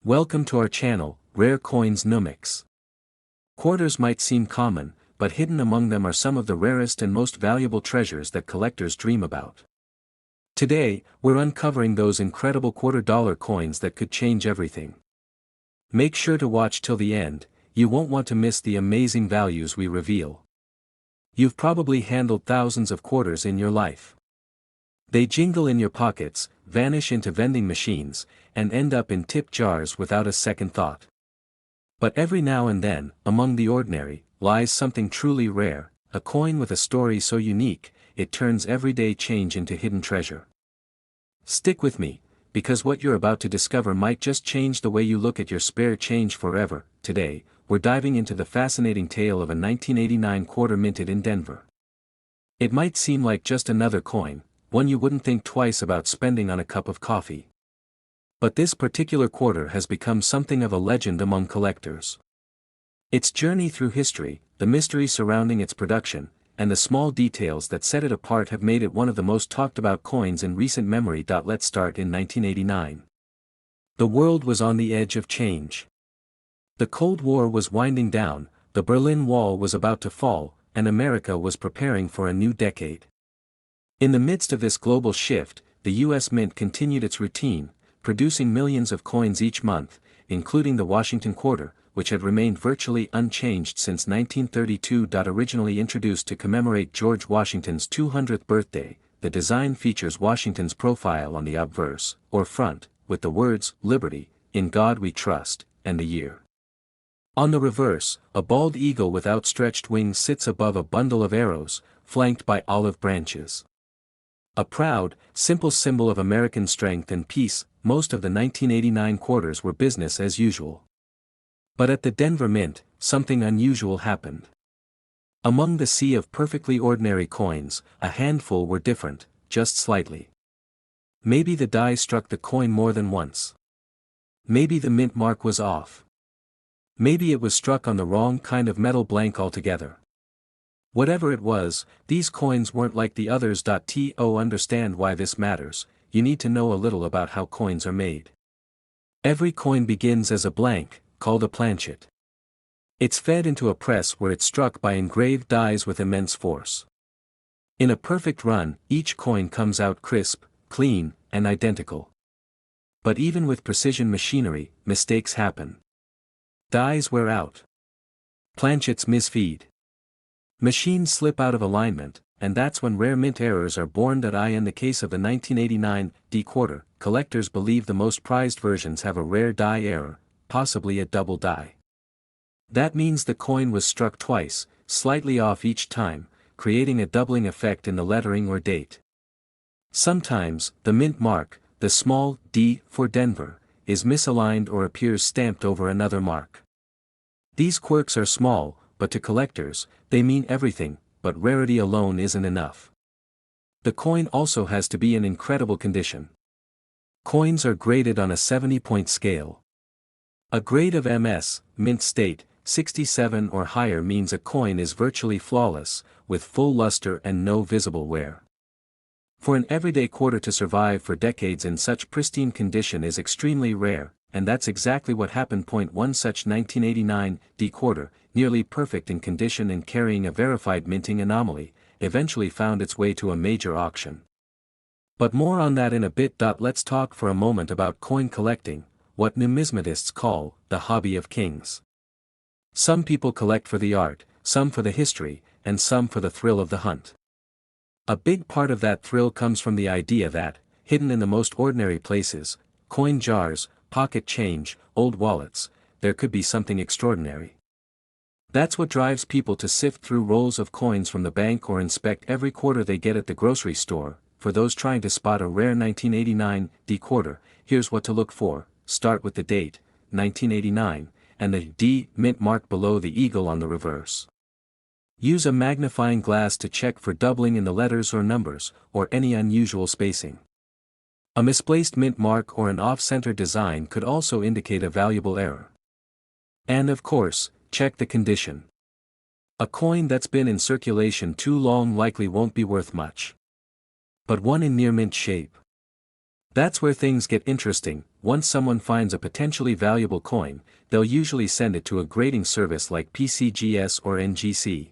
Welcome to our channel, Rare Coins Numix. Quarters might seem common, but hidden among them are some of the rarest and most valuable treasures that collectors dream about. Today, we're uncovering those incredible $quarter coins that could change everything. Make sure to watch till the end, you won't want to miss the amazing values we reveal. You've probably handled thousands of quarters in your life. They jingle in your pockets, vanish into vending machines, and end up in tip jars without a second thought. But every now and then, among the ordinary, lies something truly rare, a coin with a story so unique, it turns everyday change into hidden treasure. Stick with me, because what you're about to discover might just change the way you look at your spare change forever. Today, we're diving into the fascinating tale of a 1989 quarter minted in Denver. It might seem like just another coin, one you wouldn't think twice about spending on a cup of coffee. But this particular quarter has become something of a legend among collectors. Its journey through history, the mystery surrounding its production, and the small details that set it apart have made it one of the most talked about coins in recent memory. Let's start in 1989. The world was on the edge of change. The Cold War was winding down, the Berlin Wall was about to fall, and America was preparing for a new decade. In the midst of this global shift, the U.S. Mint continued its routine, producing millions of coins each month, including the Washington quarter, which had remained virtually unchanged since 1932. Originally introduced to commemorate George Washington's 200th birthday, the design features Washington's profile on the obverse, or front, with the words, "Liberty, in God we trust," and the year. On the reverse, a bald eagle with outstretched wings sits above a bundle of arrows, flanked by olive branches. A proud, simple symbol of American strength and peace. Most of the 1989 quarters were business as usual. But at the Denver Mint, something unusual happened. Among the sea of perfectly ordinary coins, a handful were different, just slightly. Maybe the die struck the coin more than once. Maybe the mint mark was off. Maybe it was struck on the wrong kind of metal blank altogether. Whatever it was, these coins weren't like the others. To understand why this matters, you need to know a little about how coins are made. Every coin begins as a blank, called a planchet. It's fed into a press where it's struck by engraved dies with immense force. In a perfect run, each coin comes out crisp, clean, and identical. But even with precision machinery, mistakes happen. Dies wear out. Planchets misfeed. Machines slip out of alignment, and that's when rare mint errors are born. In the case of the 1989 D quarter, collectors believe the most prized versions have a rare die error, possibly a double die. That means the coin was struck twice, slightly off each time, creating a doubling effect in the lettering or date. Sometimes, the mint mark, the small d for Denver, is misaligned or appears stamped over another mark. These quirks are small, but to collectors, they mean everything, but rarity alone isn't enough. The coin also has to be in incredible condition. Coins are graded on a 70-point scale. A grade of MS, mint state, 67 or higher means a coin is virtually flawless, with full luster and no visible wear. For an everyday quarter to survive for decades in such pristine condition is extremely rare, and that's exactly what happened. One such 1989 D quarter, nearly perfect in condition and carrying a verified minting anomaly, eventually found its way to a major auction. But more on that in a bit. Let's talk for a moment about coin collecting, what numismatists call the hobby of kings. Some people collect for the art, some for the history, and some for the thrill of the hunt. A big part of that thrill comes from the idea that, hidden in the most ordinary places, coin jars, pocket change, old wallets, there could be something extraordinary. That's what drives people to sift through rolls of coins from the bank or inspect every quarter they get at the grocery store. For those trying to spot a rare 1989 D quarter, here's what to look for. Start with the date, 1989, and the D mint mark below the eagle on the reverse. Use a magnifying glass to check for doubling in the letters or numbers, or any unusual spacing. A misplaced mint mark or an off-center design could also indicate a valuable error. And of course, check the condition. A coin that's been in circulation too long likely won't be worth much. But one in near mint shape. That's where things get interesting. once someone finds a potentially valuable coin, they'll usually send it to a grading service like PCGS or NGC.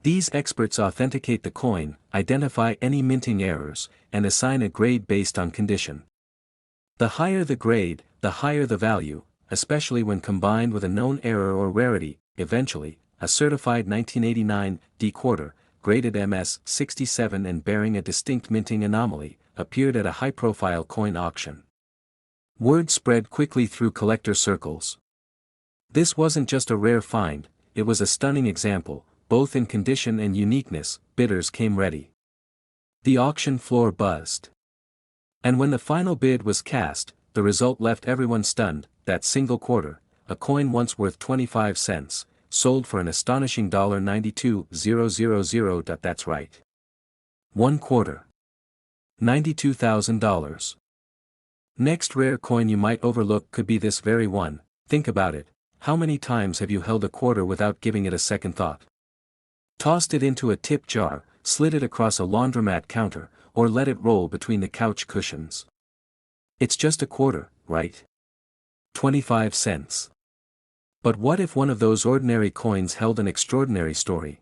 These experts authenticate the coin, identify any minting errors, and assign a grade based on condition. The higher the grade, the higher the value, especially when combined with a known error or rarity. Eventually, a certified 1989 D quarter, graded MS-67 and bearing a distinct minting anomaly, appeared at a high-profile coin auction. Word spread quickly through collector circles. This wasn't just a rare find, it was a stunning example, both in condition and uniqueness. Bidders came ready. The auction floor buzzed. And when the final bid was cast, the result left everyone stunned. That single quarter, a coin once worth 25 cents, sold for an astonishing $92,000. That's right. 1 quarter. $92,000. Next rare coin you might overlook could be this very one. Think about it. How many times have you held a quarter without giving it a second thought? Tossed it into a tip jar, slid it across a laundromat counter, or let it roll between the couch cushions? It's just a quarter, right? 25 cents. But what if one of those ordinary coins held an extraordinary story?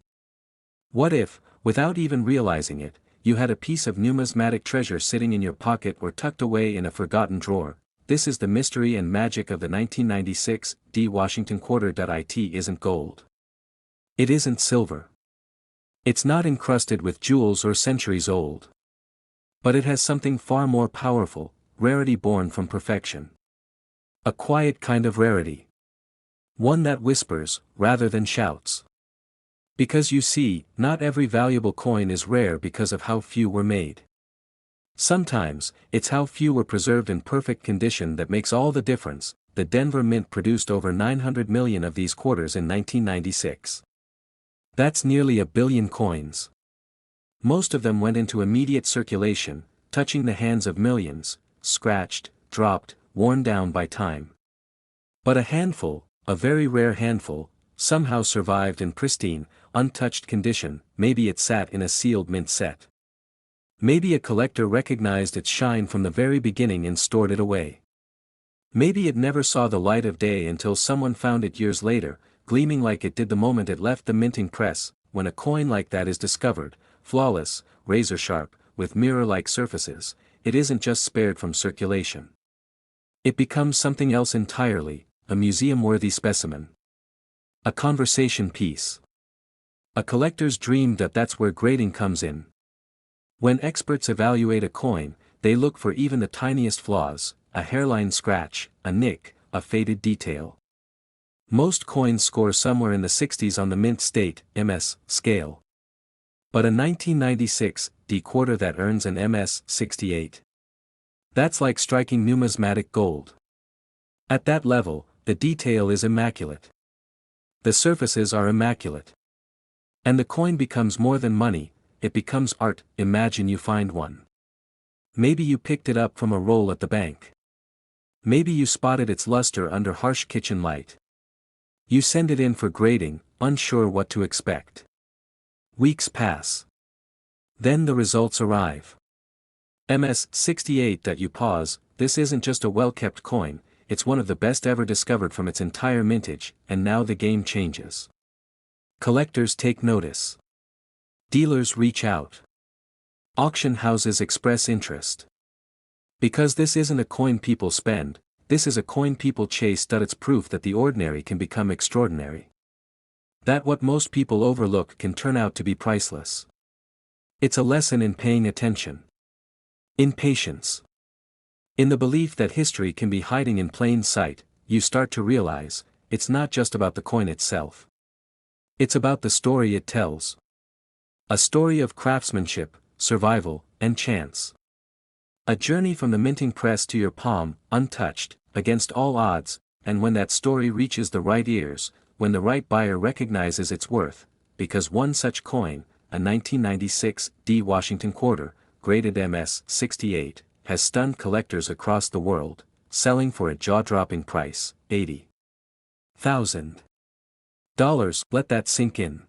What if, without even realizing it, you had a piece of numismatic treasure sitting in your pocket or tucked away in a forgotten drawer? This is the mystery and magic of the 1996 D Washington quarter. It isn't gold. It isn't silver. It's not encrusted with jewels or centuries old. But it has something far more powerful, rarity born from perfection. A quiet kind of rarity. One that whispers, rather than shouts. Because you see, not every valuable coin is rare because of how few were made. Sometimes, it's how few were preserved in perfect condition that makes all the difference. The Denver Mint produced over 900 million of these quarters in 1996. That's nearly 1 billion coins. Most of them went into immediate circulation, touching the hands of millions, scratched, dropped, worn down by time. But a handful, a very rare handful, somehow survived in pristine, untouched condition. Maybe it sat in a sealed mint set. Maybe a collector recognized its shine from the very beginning and stored it away. Maybe it never saw the light of day until someone found it years later, gleaming like it did the moment it left the minting press. When a coin like that is discovered, flawless, razor-sharp, with mirror-like surfaces, it isn't just spared from circulation. It becomes something else entirely, a museum-worthy specimen. A conversation piece. A collector's dream. That's where grading comes in. When experts evaluate a coin, they look for even the tiniest flaws, a hairline scratch, a nick, a faded detail. Most coins score somewhere in the 60s on the mint state (MS) scale. But a 1996 D quarter that earns an MS 68. That's like striking numismatic gold. At that level, the detail is immaculate. The surfaces are immaculate. And the coin becomes more than money, it becomes art. Imagine you find one. Maybe you picked it up from a roll at the bank. Maybe you spotted its luster under harsh kitchen light. You send it in for grading, unsure what to expect. Weeks pass. Then the results arrive. MS 68. You pause. This isn't just a well-kept coin, it's one of the best ever discovered from its entire mintage, and now the game changes. Collectors take notice. Dealers reach out. Auction houses express interest. Because this isn't a coin people spend, this is a coin people chase. It's proof that the ordinary can become extraordinary. That what most people overlook can turn out to be priceless. It's a lesson in paying attention. In patience. In the belief that history can be hiding in plain sight. You start to realize, it's not just about the coin itself. It's about the story it tells. A story of craftsmanship, survival, and chance. A journey from the minting press to your palm, untouched, against all odds, and when that story reaches the right ears, when the right buyer recognizes its worth, because one such coin, a 1996 D Washington quarter, graded MS 68, has stunned collectors across the world, selling for a jaw-dropping price, $80,000. Let that sink in.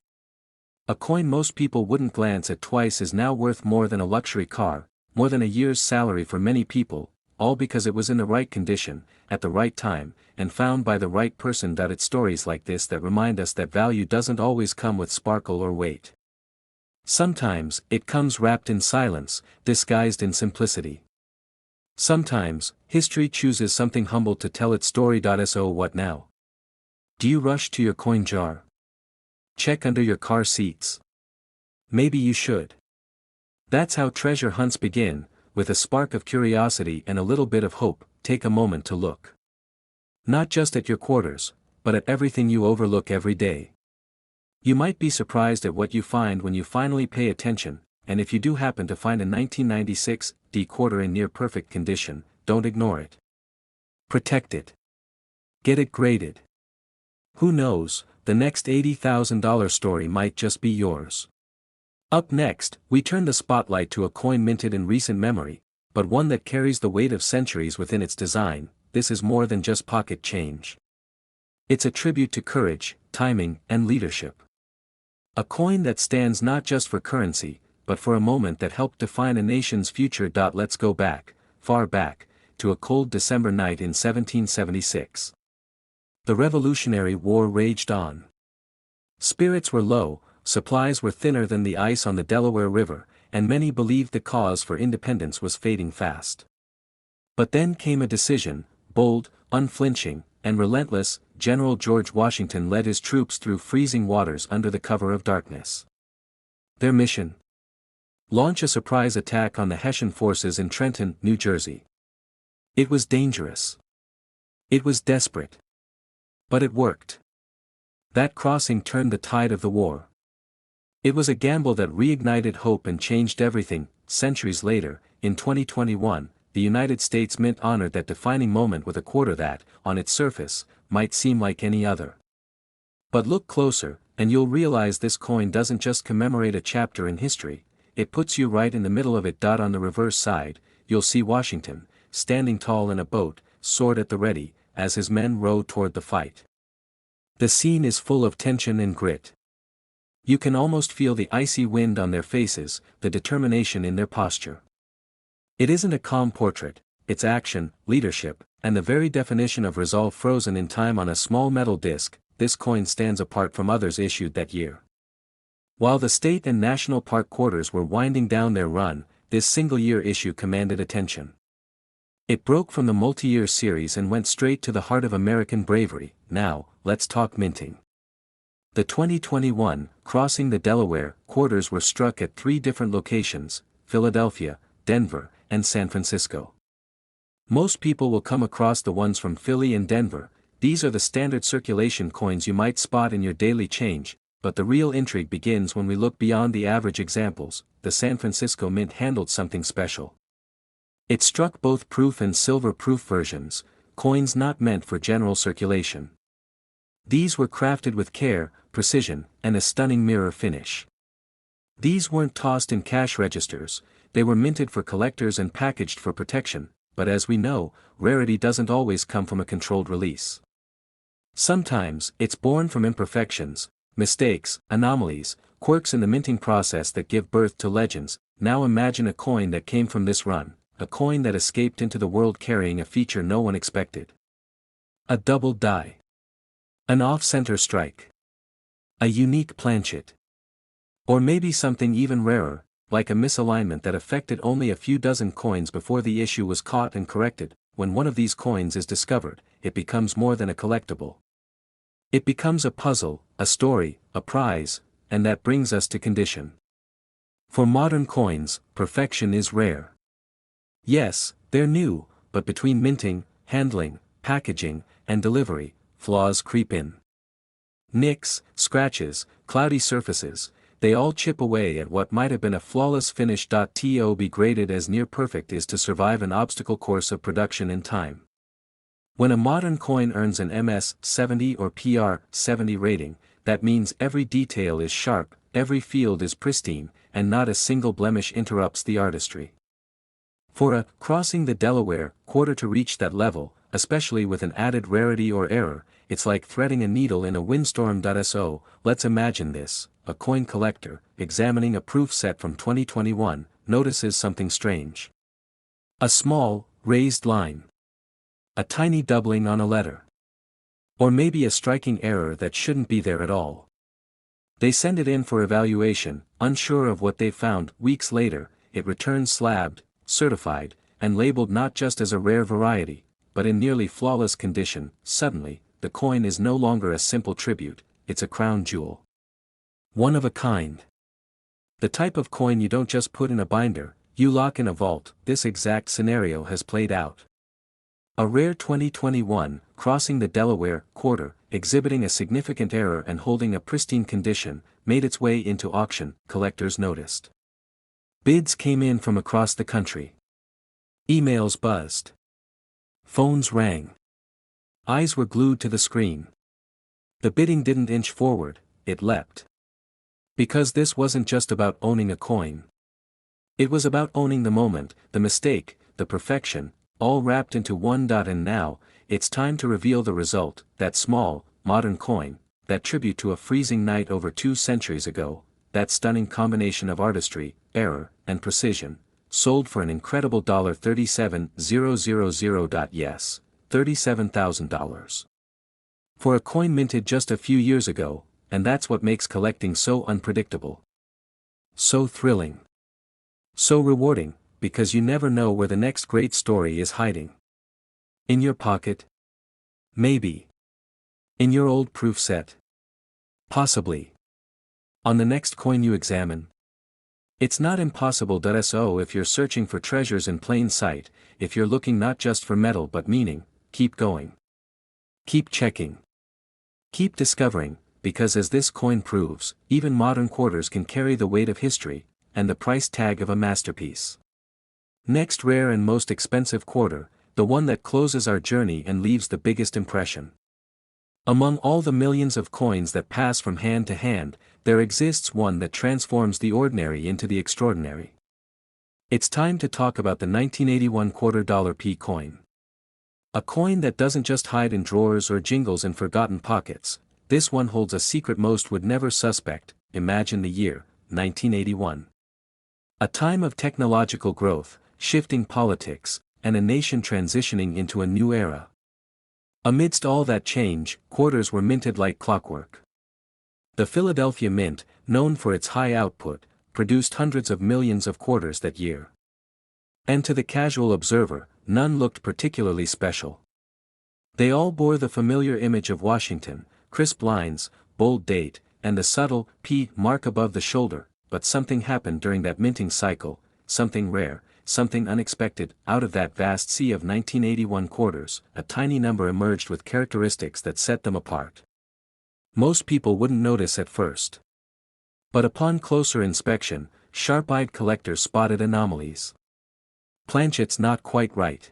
A coin most people wouldn't glance at twice is now worth more than a luxury car, more than a year's salary for many people, all because it was in the right condition, at the right time, and found by the right person. It's stories like this that remind us that value doesn't always come with sparkle or weight. Sometimes, it comes wrapped in silence, disguised in simplicity. Sometimes, history chooses something humble to tell its story. So what now? Do you rush to your coin jar? Check under your car seats? Maybe you should. That's how treasure hunts begin, with a spark of curiosity and a little bit of hope. Take a moment to look. Not just at your quarters, but at everything you overlook every day. You might be surprised at what you find when you finally pay attention, and if you do happen to find a 1996 D quarter in near perfect condition, don't ignore it. Protect it. Get it graded. Who knows, the next $80,000 story might just be yours. Up next, we turn the spotlight to a coin minted in recent memory, but one that carries the weight of centuries within its design. This is more than just pocket change. It's a tribute to courage, timing, and leadership. A coin that stands not just for currency, but for a moment that helped define a nation's future. Let's go back, far back, to a cold December night in 1776. The Revolutionary War raged on. Spirits were low, supplies were thinner than the ice on the Delaware River, and many believed the cause for independence was fading fast. But then came a decision. Bold, unflinching, and relentless, General George Washington led his troops through freezing waters under the cover of darkness. Their mission? Launch a surprise attack on the Hessian forces in Trenton, New Jersey. It was dangerous. It was desperate. But it worked. That crossing turned the tide of the war. It was a gamble that reignited hope and changed everything. Centuries later, in 2021, the United States Mint honored that defining moment with a quarter that, on its surface, might seem like any other. But look closer, and you'll realize this coin doesn't just commemorate a chapter in history, it puts you right in the middle of it. On the reverse side, you'll see Washington, standing tall in a boat, sword at the ready, as his men row toward the fight. The scene is full of tension and grit. You can almost feel the icy wind on their faces, the determination in their posture. It isn't a calm portrait, it's action, leadership, and the very definition of resolve frozen in time on a small metal disc. This coin stands apart from others issued that year. While the state and national park quarters were winding down their run, this single-year issue commanded attention. It broke from the multi-year series and went straight to the heart of American bravery. Now, let's talk minting. The 2021, crossing the Delaware, quarters were struck at 3 different locations: Philadelphia, Denver, and San Francisco. Most people will come across the ones from Philly and Denver. These are the standard circulation coins you might spot in your daily change, but the real intrigue begins when we look beyond the average examples. The San Francisco Mint handled something special. It struck both proof and silver proof versions, coins not meant for general circulation. These were crafted with care, precision, and a stunning mirror finish. These weren't tossed in cash registers, they were minted for collectors and packaged for protection, but as we know, rarity doesn't always come from a controlled release. Sometimes, it's born from imperfections, mistakes, anomalies, quirks in the minting process that give birth to legends. Now imagine a coin that came from this run, a coin that escaped into the world carrying a feature no one expected. A double die. An off-center strike. A unique planchet. Or maybe something even rarer, like a misalignment that affected only a few dozen coins before the issue was caught and corrected. When one of these coins is discovered, it becomes more than a collectible. It becomes a puzzle, a story, a prize, and that brings us to condition. For modern coins, perfection is rare. Yes, they're new, but between minting, handling, packaging, and delivery, flaws creep in. Nicks, scratches, cloudy surfaces, they all chip away at what might have been a flawless finish. To be graded as near perfect is to survive an obstacle course of production and time. When a modern coin earns an MS 70 or PR 70 rating, that means every detail is sharp, every field is pristine, and not a single blemish interrupts the artistry. For a crossing the Delaware quarter to reach that level, especially with an added rarity or error, it's like threading a needle in a windstorm. So, let's imagine this: a coin collector, examining a proof set from 2021, notices something strange. A small, Raised line. A tiny doubling on a letter. Or maybe a striking error that shouldn't be there at all. They send it in for evaluation, unsure of what they found. Weeks later, it returns slabbed, certified, and labeled not just as a rare variety, but in nearly flawless condition. Suddenly, the coin is no longer a simple tribute, it's a crown jewel. One of a kind. The type of coin you don't just put in a binder, you lock in a vault. This exact scenario has played out. A rare 2021, crossing the Delaware quarter, exhibiting a significant error and holding a pristine condition, made its way into auction. Collectors noticed. Bids came in from across the country. Emails buzzed. Phones rang. Eyes were glued to the screen. The bidding didn't inch forward, it leapt. Because this wasn't just about owning a coin. It was about owning the moment, the mistake, the perfection, all wrapped into one. And now, it's time to reveal the result, that small, modern coin, that tribute to a freezing night over 2 centuries ago, that stunning combination of artistry, error, and precision, sold for an incredible $37,000. Yes, $37,000. For a coin minted just a few years ago, and that's what makes collecting so unpredictable. So thrilling. So rewarding, because you never know where the next great story is hiding. In your pocket? Maybe. In your old proof set? Possibly. On the next coin you examine? It's not impossible. So if you're searching for treasures in plain sight, if you're looking not just for metal but meaning, keep going. Keep checking. Keep discovering, because as this coin proves, even modern quarters can carry the weight of history, and the price tag of a masterpiece. Next, rare and most expensive quarter, the one that closes our journey and leaves the biggest impression. Among all the millions of coins that pass from hand to hand, there exists one that transforms the ordinary into the extraordinary. It's time to talk about the 1981 $quarter P coin. A coin that doesn't just hide in drawers or jingles in forgotten pockets. This one holds a secret most would never suspect. Imagine the year, 1981. A time of technological growth, shifting politics, and a nation transitioning into a new era. Amidst all that change, quarters were minted like clockwork. The Philadelphia Mint, known for its high output, produced hundreds of millions of quarters that year. And to the casual observer, none looked particularly special. They all bore the familiar image of Washington, crisp lines, bold date, and the subtle P mark above the shoulder, but something happened during that minting cycle, something rare, something unexpected. Out of that vast sea of 1981 quarters, a tiny number emerged with characteristics that set them apart. Most people wouldn't notice at first. But upon closer inspection, sharp-eyed collectors spotted anomalies. Planchets not quite right.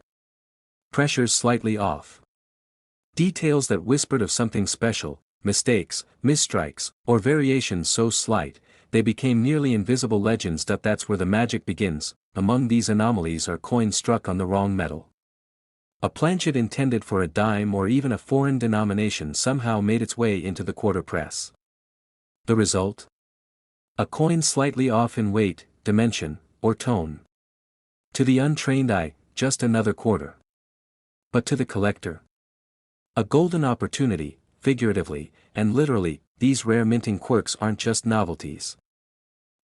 Pressures slightly off. Details that whispered of something special, mistakes, misstrikes, or variations so slight, they became nearly invisible legends. That's where the magic begins. Among these anomalies are coins struck on the wrong metal. A planchet intended for a dime or even a foreign denomination somehow made its way into the quarter press. The result? A coin slightly off in weight, dimension, or tone. To the untrained eye, just another quarter. But to the collector? A golden opportunity. Figuratively, and literally, these rare minting quirks aren't just novelties.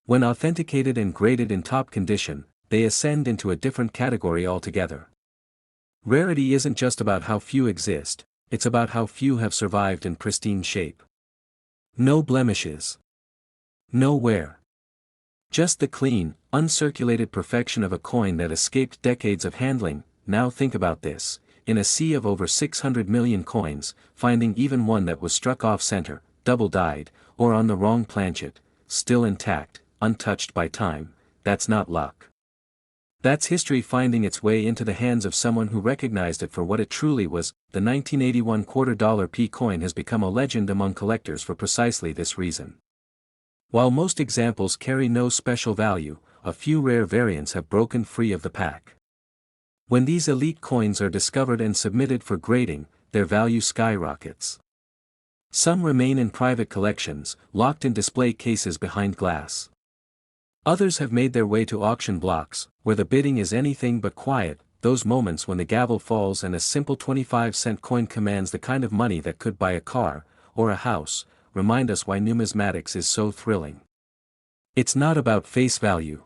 When authenticated and graded in top condition, they ascend into a different category altogether. Rarity isn't just about how few exist, it's about how few have survived in pristine shape. No blemishes. No wear. Just the clean, uncirculated perfection of a coin that escaped decades of handling. Now think about this. In a sea of over 600 million coins, finding even one that was struck off-center, double-dyed, or on the wrong planchet, still intact, untouched by time, that's not luck. That's history finding its way into the hands of someone who recognized it for what it truly was. The 1981 $quarter P coin has become a legend among collectors for precisely this reason. While most examples carry no special value, a few rare variants have broken free of the pack. When these elite coins are discovered and submitted for grading, their value skyrockets. Some remain in private collections, locked in display cases behind glass. Others have made their way to auction blocks, where the bidding is anything but quiet. those moments when the gavel falls and a simple 25-cent coin commands the kind of money that could buy a car, or a house, remind us why numismatics is so thrilling. It's not about face value.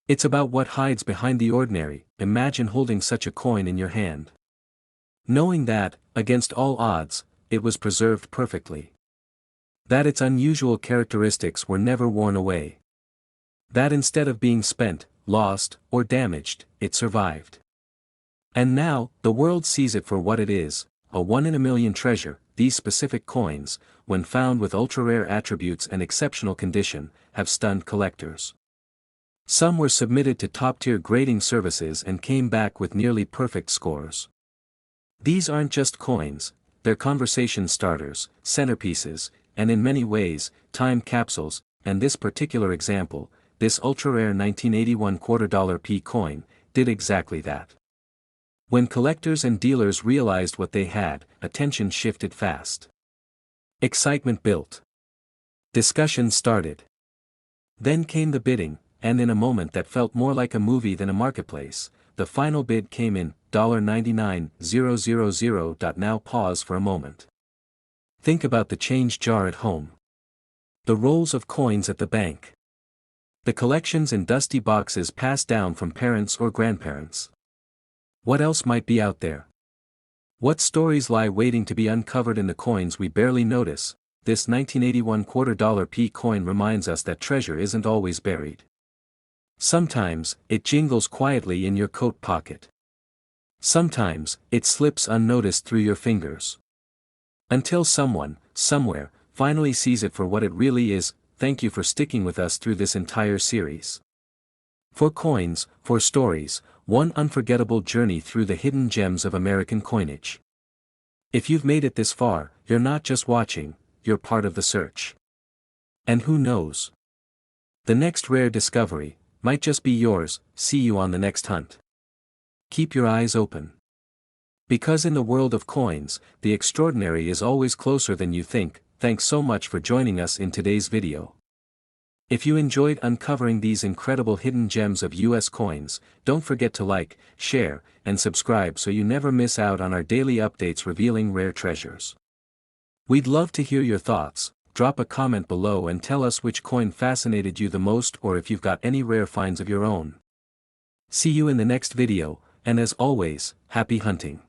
It's about what hides behind the ordinary. Imagine holding such a coin in your hand, knowing that, against all odds, it was preserved perfectly. That its unusual characteristics were never worn away. That instead of being spent, lost, or damaged, it survived. And now, the world sees it for what it is, a one-in-a-million treasure. These specific coins, when found with ultra-rare attributes and exceptional condition, have stunned collectors. Some were submitted to top-tier grading services and came back with nearly perfect scores. These aren't just coins, they're conversation starters, centerpieces, and in many ways, time capsules, and this particular example, this ultra-rare 1981 $quarter P coin, did exactly that. When collectors and dealers realized what they had, attention shifted fast. Excitement built. Discussions started. Then came the bidding, and in a moment that felt more like a movie than a marketplace, the final bid came in, $99,000. Now pause for a moment. Think about the change jar at home. The rolls of coins at the bank. The collections in dusty boxes passed down from parents or grandparents. What else might be out there? What stories lie waiting to be uncovered in the coins we barely notice? This 1981 $quarter P coin reminds us that treasure isn't always buried. Sometimes, it jingles quietly in your coat pocket. Sometimes, it slips unnoticed through your fingers. Until someone, somewhere, finally sees it for what it really is. Thank you for sticking with us through this entire series. For coins, for stories, one unforgettable journey through the hidden gems of American coinage. If you've made it this far, you're not just watching, you're part of the search. And who knows? The next rare discovery might just be yours. See you on the next hunt. Keep your eyes open. Because in the world of coins, the extraordinary is always closer than you think. Thanks so much for joining us in today's video. If you enjoyed uncovering these incredible hidden gems of US coins, don't forget to like, share, and subscribe so you never miss out on our daily updates revealing rare treasures. We'd love to hear your thoughts. Drop a comment below and tell us which coin fascinated you the most, or if you've got any rare finds of your own. See you in the next video, and as always, happy hunting.